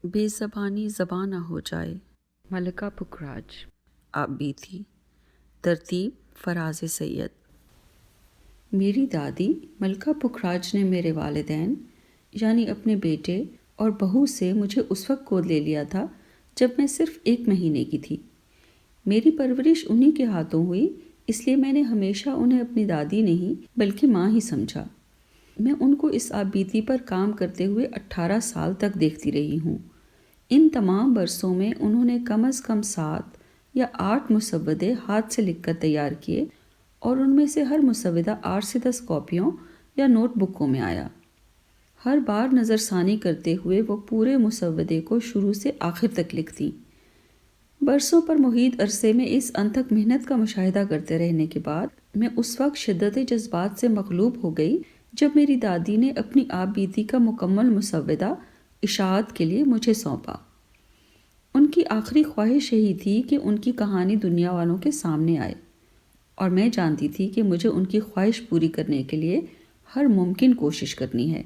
بے زبانی زباں نہ ہو جائے، ملکہ پکھراج۔ آپ بیتی۔ ترتیب فراز سید۔ میری دادی ملکہ پکھراج نے میرے والدین یعنی اپنے بیٹے اور بہو سے مجھے اس وقت گود لے لیا تھا جب میں صرف 1 مہینے کی تھی۔ میری پرورش انہی کے ہاتھوں ہوئی، اس لیے میں نے ہمیشہ انہیں اپنی دادی نہیں بلکہ ماں ہی سمجھا۔ میں ان کو اس آپ بیتی پر کام کرتے ہوئے 18 سال تک دیکھتی رہی ہوں۔ ان تمام برسوں میں انہوں نے کم از کم 7 یا 8 مسودے ہاتھ سے لکھ کر تیار کیے اور ان میں سے ہر مسودہ 8 سے 10 کاپیوں یا نوٹ بکوں میں آیا۔ ہر بار نظر ثانی کرتے ہوئے وہ پورے مسودے کو شروع سے آخر تک لکھتی۔ برسوں پر محیط عرصے میں اس انتھک محنت کا مشاہدہ کرتے رہنے کے بعد میں اس وقت شدت جذبات سے مغلوب ہو گئی جب میری دادی نے اپنی آپ بیتی کا مکمل مسودہ اشاعت کے لیے مجھے سونپا۔ ان کی آخری خواہش یہی تھی کہ ان کی کہانی دنیا والوں کے سامنے آئے، اور میں جانتی تھی کہ مجھے ان کی خواہش پوری کرنے کے لیے ہر ممکن کوشش کرنی ہے۔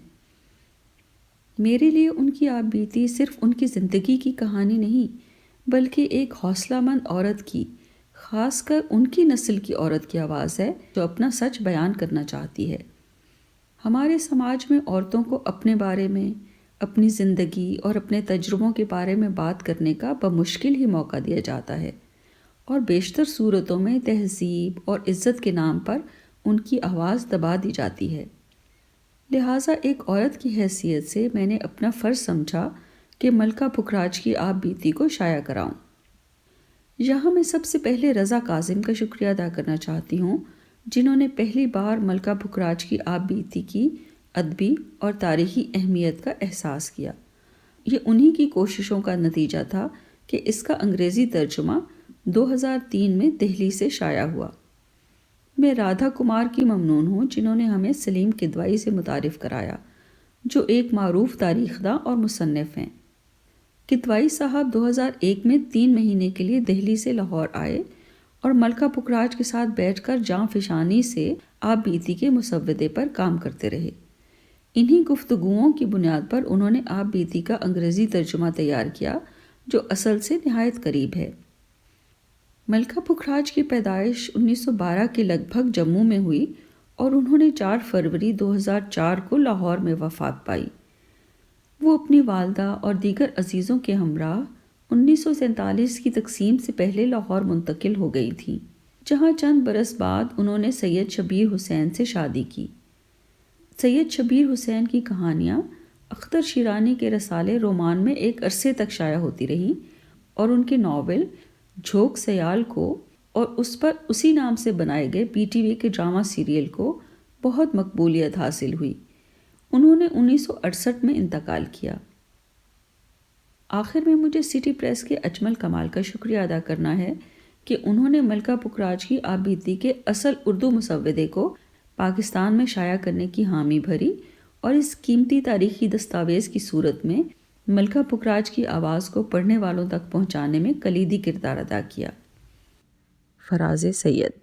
میرے لیے ان کی آپ بیتی صرف ان کی زندگی کی کہانی نہیں بلکہ ایک حوصلہ مند عورت کی، خاص کر ان کی نسل کی عورت کی آواز ہے جو اپنا سچ بیان کرنا چاہتی ہے۔ ہمارے سماج میں عورتوں کو اپنے بارے میں، اپنی زندگی اور اپنے تجربوں کے بارے میں بات کرنے کا بمشکل ہی موقع دیا جاتا ہے، اور بیشتر صورتوں میں تہذیب اور عزت کے نام پر ان کی آواز دبا دی جاتی ہے۔ لہٰذا ایک عورت کی حیثیت سے میں نے اپنا فرض سمجھا کہ ملکہ پکھراج کی آپ بیتی کو شائع کراؤں۔ یہاں میں سب سے پہلے رضا کاظم کا شکریہ ادا کرنا چاہتی ہوں، جنہوں نے پہلی بار ملکہ پکھراج کی آپ بیتی کی ادبی اور تاریخی اہمیت کا احساس کیا۔ یہ انہی کی کوششوں کا نتیجہ تھا کہ اس کا انگریزی ترجمہ 2003 میں دہلی سے شائع ہوا۔ میں رادھا کمار کی ممنون ہوں جنہوں نے ہمیں سلیم کدوئی سے متعارف کرایا، جو ایک معروف تاریخ داں اور مصنف ہیں۔ کدوئی صاحب 2001 میں 3 مہینے کے لیے دہلی سے لاہور آئے اور ملکہ پکھراج کے ساتھ بیٹھ کر جاں فشانی سے آپ بیتی کے مسودے پر کام کرتے رہے۔ انہی گفتگوؤں کی بنیاد پر انہوں نے آپ بیتی کا انگریزی ترجمہ تیار کیا جو اصل سے نہایت قریب ہے۔ ملکہ پکھراج کی پیدائش 1912 کے لگ بھگ جموں میں ہوئی اور انہوں نے 4 فروری 2004 کو لاہور میں وفات پائی۔ وہ اپنی والدہ اور دیگر عزیزوں کے ہمراہ 1947 کی تقسیم سے پہلے لاہور منتقل ہو گئی تھیں، جہاں چند برس بعد انہوں نے سید شبیر حسین سے شادی کی۔ سید شبیر حسین کی کہانیاں اختر شیرانی کے رسالے رومان میں ایک عرصے تک شائع ہوتی رہیں اور ان کے ناول جھوک سیال کو اور اس پر اسی نام سے بنائے گئے PTV کے ڈرامہ سیریل کو بہت مقبولیت حاصل ہوئی۔ انہوں نے 1968 میں انتقال کیا۔ آخر میں مجھے سٹی پریس کے اجمل کمال کا شکریہ ادا کرنا ہے کہ انہوں نے ملکہ پکھراج کی آپ بیتی کے اصل اردو مسودے کو پاکستان میں شائع کرنے کی حامی بھری اور اس قیمتی تاریخی دستاویز کی صورت میں ملکہ پکھراج کی آواز کو پڑھنے والوں تک پہنچانے میں کلیدی کردار ادا کیا۔ فراز سید۔